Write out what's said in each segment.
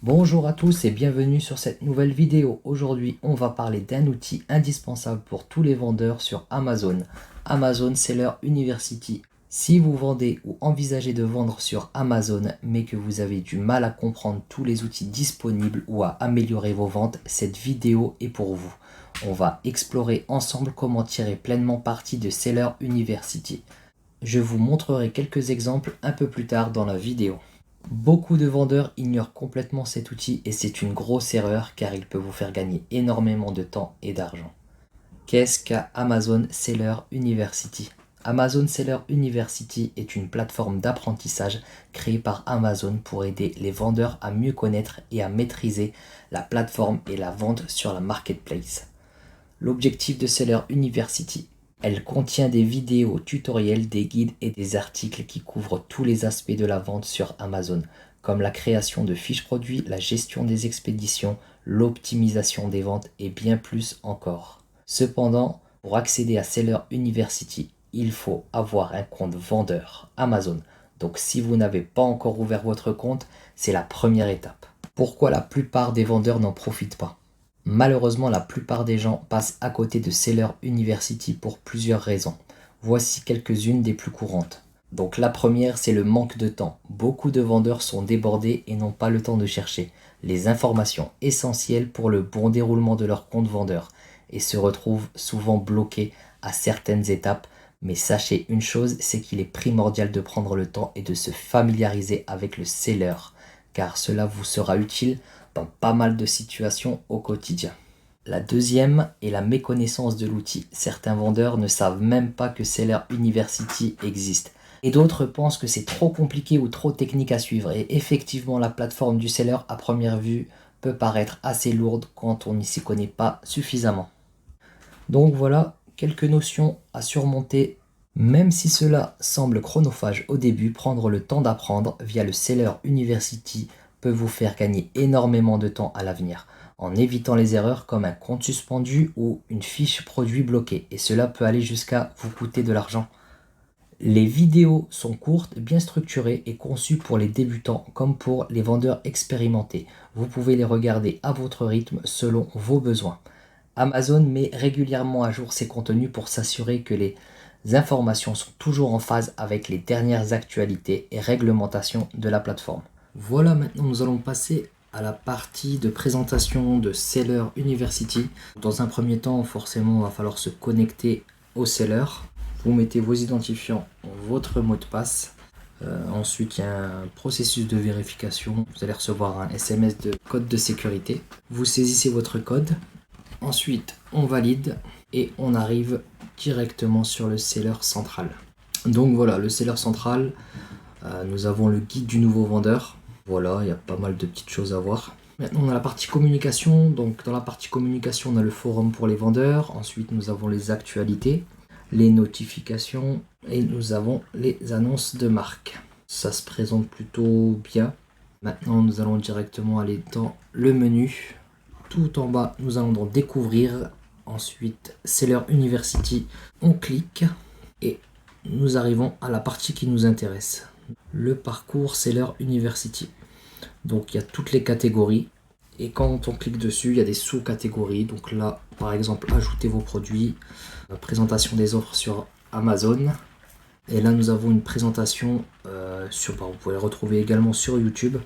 Bonjour à tous et bienvenue sur cette nouvelle vidéo. Aujourd'hui, on va parler d'un outil indispensable pour tous les vendeurs sur Amazon. Amazon Seller University. Si vous vendez ou envisagez de vendre sur Amazon, mais que vous avez du mal à comprendre tous les outils disponibles ou à améliorer vos ventes, cette vidéo est pour vous. On va explorer ensemble comment tirer pleinement parti de Seller University. Je vous montrerai quelques exemples un peu plus tard dans la vidéo. Beaucoup de vendeurs ignorent complètement cet outil et c'est une grosse erreur car il peut vous faire gagner énormément de temps et d'argent. Qu'est-ce qu'à Amazon Seller University? Amazon Seller University est une plateforme d'apprentissage créée par Amazon pour aider les vendeurs à mieux connaître et à maîtriser la plateforme et la vente sur la marketplace. L'objectif de Seller University: elle contient des vidéos tutoriels, des guides et des articles qui couvrent tous les aspects de la vente sur Amazon, comme la création de fiches produits, la gestion des expéditions, l'optimisation des ventes et bien plus encore. Cependant, pour accéder à Seller University, il faut avoir un compte vendeur Amazon. Donc si vous n'avez pas encore ouvert votre compte, c'est la première étape. Pourquoi la plupart des vendeurs n'en profitent pas? Malheureusement, la plupart des gens passent à côté de Seller University pour plusieurs raisons. Voici quelques-unes des plus courantes. Donc la première, c'est le manque de temps. Beaucoup de vendeurs sont débordés et n'ont pas le temps de chercher les informations essentielles pour le bon déroulement de leur compte vendeur et se retrouvent souvent bloqués à certaines étapes. Mais sachez une chose, c'est qu'il est primordial de prendre le temps et de se familiariser avec le seller, car cela vous sera utile dans pas mal de situations au quotidien. La deuxième est la méconnaissance de l'outil. Certains vendeurs ne savent même pas que Seller University existe. Et d'autres pensent que c'est trop compliqué ou trop technique à suivre. Et effectivement, la plateforme du seller à première vue peut paraître assez lourde quand on n'y s'y connaît pas suffisamment. Donc voilà quelques notions à surmonter. Même si cela semble chronophage au début, prendre le temps d'apprendre via le Seller University peut vous faire gagner énormément de temps à l'avenir, en évitant les erreurs comme un compte suspendu ou une fiche produit bloquée, et cela peut aller jusqu'à vous coûter de l'argent. Les vidéos sont courtes, bien structurées et conçues pour les débutants comme pour les vendeurs expérimentés. Vous pouvez les regarder à votre rythme selon vos besoins. Amazon met régulièrement à jour ses contenus pour s'assurer que les informations sont toujours en phase avec les dernières actualités et réglementations de la plateforme. Voilà, maintenant nous allons passer à la partie de présentation de Seller University. Dans un premier temps, forcément, il va falloir se connecter au seller. Vous mettez vos identifiants, votre mot de passe. Ensuite, il y a un processus de vérification. Vous allez recevoir un SMS de code de sécurité. Vous saisissez votre code. Ensuite, on valide et on arrive directement sur le seller central. Donc voilà, le seller central, nous avons le guide du nouveau vendeur. Voilà, il y a pas mal de petites choses à voir. Maintenant, on a la partie communication. Donc dans la partie communication, on a le forum pour les vendeurs. Ensuite, nous avons les actualités, les notifications et nous avons les annonces de marque. Ça se présente plutôt bien. Maintenant, nous allons directement aller dans le menu. Tout en bas, nous allons donc découvrir. Ensuite, Seller University. On clique et nous arrivons à la partie qui nous intéresse. Le parcours Seller University. Donc, il y a toutes les catégories. Et quand on clique dessus, il y a des sous-catégories. Donc là, par exemple, ajouter vos produits, présentation des offres sur Amazon. Et là, nous avons une présentation vous pouvez le retrouver également sur YouTube.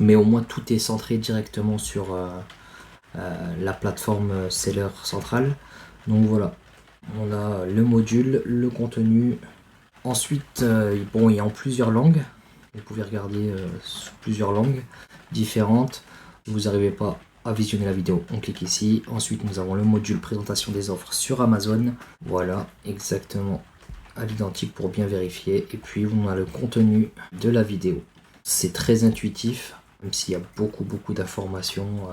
Mais au moins, tout est centré directement sur la plateforme Seller centrale. Donc voilà, on a le module, le contenu. Ensuite, il est en plusieurs langues. Vous pouvez regarder sous plusieurs langues différentes. Si vous n'arrivez pas à visionner la vidéo, on clique ici. Ensuite, nous avons le module présentation des offres sur Amazon. Voilà, exactement à l'identique pour bien vérifier. Et puis, on a le contenu de la vidéo. C'est très intuitif, même s'il y a beaucoup d'informations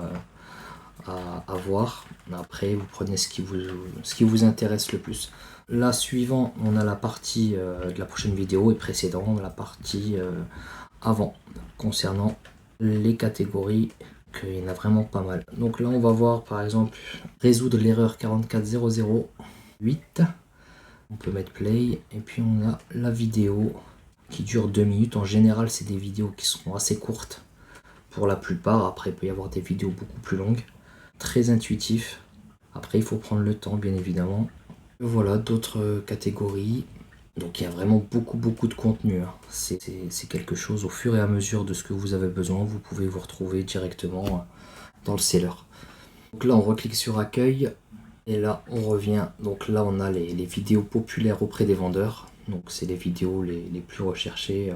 à voir. Après, vous prenez ce qui vous intéresse le plus. Là, suivant, on a la partie de la prochaine vidéo et précédent, la partie avant, concernant les catégories, qu'il y en a vraiment pas mal. Donc là, on va voir par exemple résoudre l'erreur 44008. On peut mettre play et puis on a la vidéo qui dure 2 minutes. En général, c'est des vidéos qui sont assez courtes pour la plupart. Après, il peut y avoir des vidéos beaucoup plus longues. Très intuitif. Après, il faut prendre le temps, bien évidemment. Voilà, d'autres catégories. Donc, il y a vraiment beaucoup de contenu, hein. C'est quelque chose au fur et à mesure de ce que vous avez besoin. Vous pouvez vous retrouver directement dans le seller. Donc là, on reclique sur accueil. Et là, on revient. Donc là, on a les vidéos populaires auprès des vendeurs. Donc, c'est les vidéos les plus recherchées.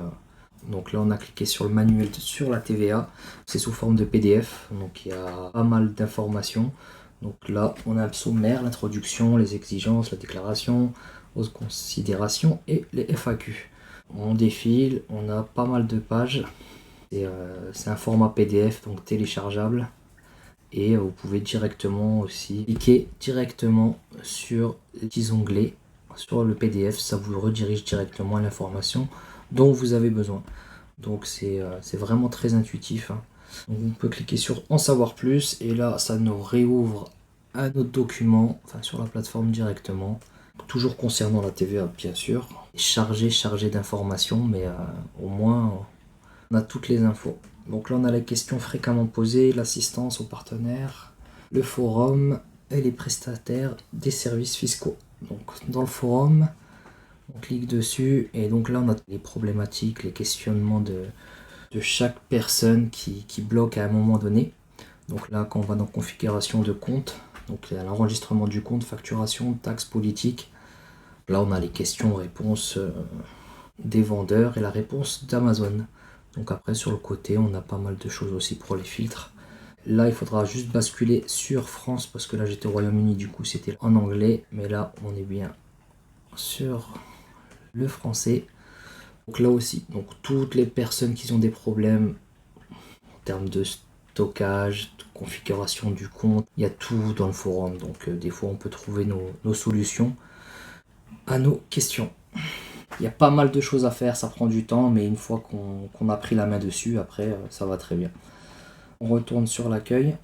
Donc là, on a cliqué sur le manuel sur la TVA. C'est sous forme de PDF. Donc, il y a pas mal d'informations. Donc là, on a le sommaire, l'introduction, les exigences, la déclaration, aux considérations et les FAQ. On défile, on a pas mal de pages. C'est un format PDF, donc téléchargeable. Et vous pouvez directement aussi cliquer directement sur les petits onglets sur le PDF. Ça vous redirige directement à l'information dont vous avez besoin. Donc c'est vraiment très intuitif, hein. Donc on peut cliquer sur en savoir plus et là ça nous réouvre un autre document, enfin sur la plateforme directement, toujours concernant la TVA bien sûr, chargé d'informations, mais au moins on a toutes les infos. Donc là on a les questions fréquemment posées, l'assistance aux partenaires, le forum et les prestataires des services fiscaux. Donc dans le forum, on clique dessus et donc là on a les problématiques, les questionnements de chaque personne qui bloque à un moment donné. Donc là quand on va dans configuration de compte, donc l'enregistrement du compte, facturation, taxes politiques, là on a les questions-réponses des vendeurs et la réponse d'Amazon. Donc après sur le côté on a pas mal de choses aussi pour les filtres. Là il faudra juste basculer sur France parce que là j'étais au Royaume-Uni, du coup c'était en anglais, mais là on est bien sur le français. Donc là aussi, donc toutes les personnes qui ont des problèmes en termes de stockage, de configuration du compte, il y a tout dans le forum. Donc des fois on peut trouver nos solutions à nos questions. Il y a pas mal de choses à faire, ça prend du temps, mais une fois qu'on a pris la main dessus, après ça va très bien. On retourne sur l'accueil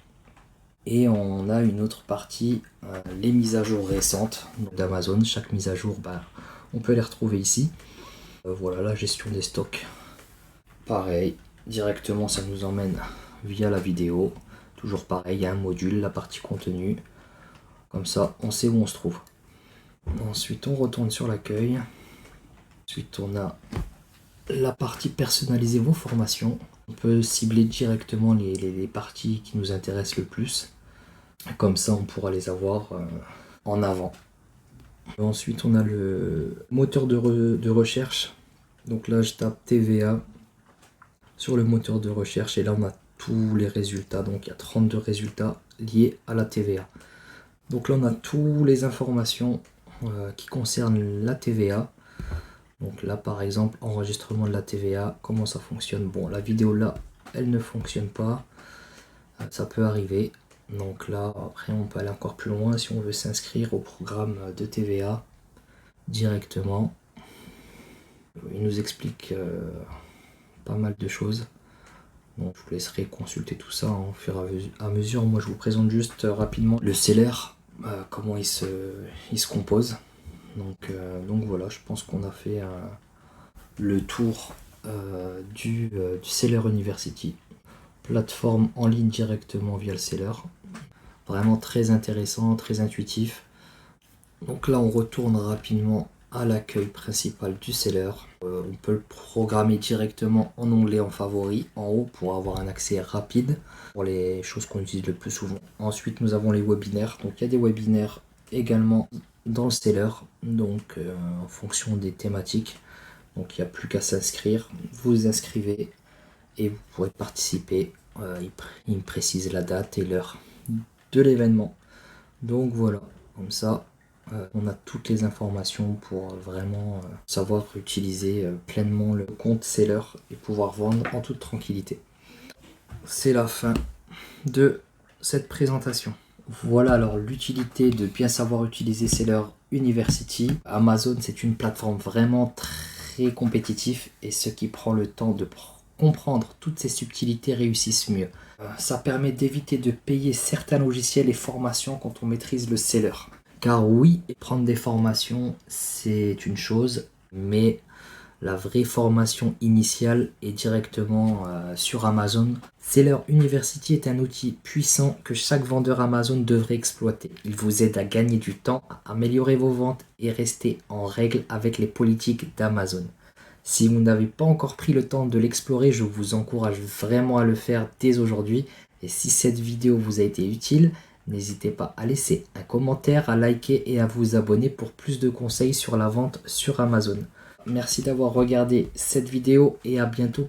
et on a une autre partie, les mises à jour récentes d'Amazon. Chaque mise à jour, on peut les retrouver ici. Voilà la gestion des stocks. Pareil, directement ça nous emmène via la vidéo. Toujours pareil, il y a un module, la partie contenu. Comme ça, on sait où on se trouve. Ensuite, on retourne sur l'accueil. Ensuite, on a la partie personnaliser vos formations. On peut cibler directement les parties qui nous intéressent le plus. Comme ça, on pourra les avoir en avant. Ensuite, on a le moteur de recherche. Donc là, je tape TVA sur le moteur de recherche et là, on a tous les résultats. Donc, il y a 32 résultats liés à la TVA. Donc là, on a toutes les informations qui concernent la TVA. Donc là, par exemple, enregistrement de la TVA, comment ça fonctionne. Bon, la vidéo là, elle ne fonctionne pas. Ça peut arriver. Donc là, après, on peut aller encore plus loin si on veut s'inscrire au programme de TVA directement. Il nous explique pas mal de choses. Donc je vous laisserai consulter tout ça en fur et à mesure. Moi, je vous présente juste rapidement le seller, comment il se compose. Donc voilà, je pense qu'on a fait le tour du Seller University, plateforme en ligne directement via le Seller. Vraiment très intéressant, très intuitif. Donc là, on retourne rapidement à l'accueil principal du Seller. On peut le programmer directement en onglet en favori en haut pour avoir un accès rapide pour les choses qu'on utilise le plus souvent. Ensuite, nous avons les webinaires. Donc il y a des webinaires également dans le Seller, donc en fonction des thématiques. Donc il n'y a plus qu'à s'inscrire, vous vous inscrivez et vous pourrez participer. Il me précise la date et l'heure de l'événement. Donc voilà, comme ça on a toutes les informations pour vraiment savoir utiliser pleinement le compte Seller et pouvoir vendre en toute tranquillité. C'est la fin de cette présentation. Voilà alors l'utilité de bien savoir utiliser Seller University. Amazon, c'est une plateforme vraiment très compétitive et ceux qui prennent le temps de comprendre toutes ces subtilités réussissent mieux. Ça permet d'éviter de payer certains logiciels et formations quand on maîtrise le Seller. Car oui, prendre des formations, c'est une chose, mais La vraie formation initiale est directement sur Amazon. Seller University est un outil puissant que chaque vendeur Amazon devrait exploiter. Il vous aide à gagner du temps, à améliorer vos ventes et rester en règle avec les politiques d'Amazon. Si vous n'avez pas encore pris le temps de l'explorer, je vous encourage vraiment à le faire dès aujourd'hui. Et si cette vidéo vous a été utile, n'hésitez pas à laisser un commentaire, à liker et à vous abonner pour plus de conseils sur la vente sur Amazon. Merci d'avoir regardé cette vidéo et à bientôt.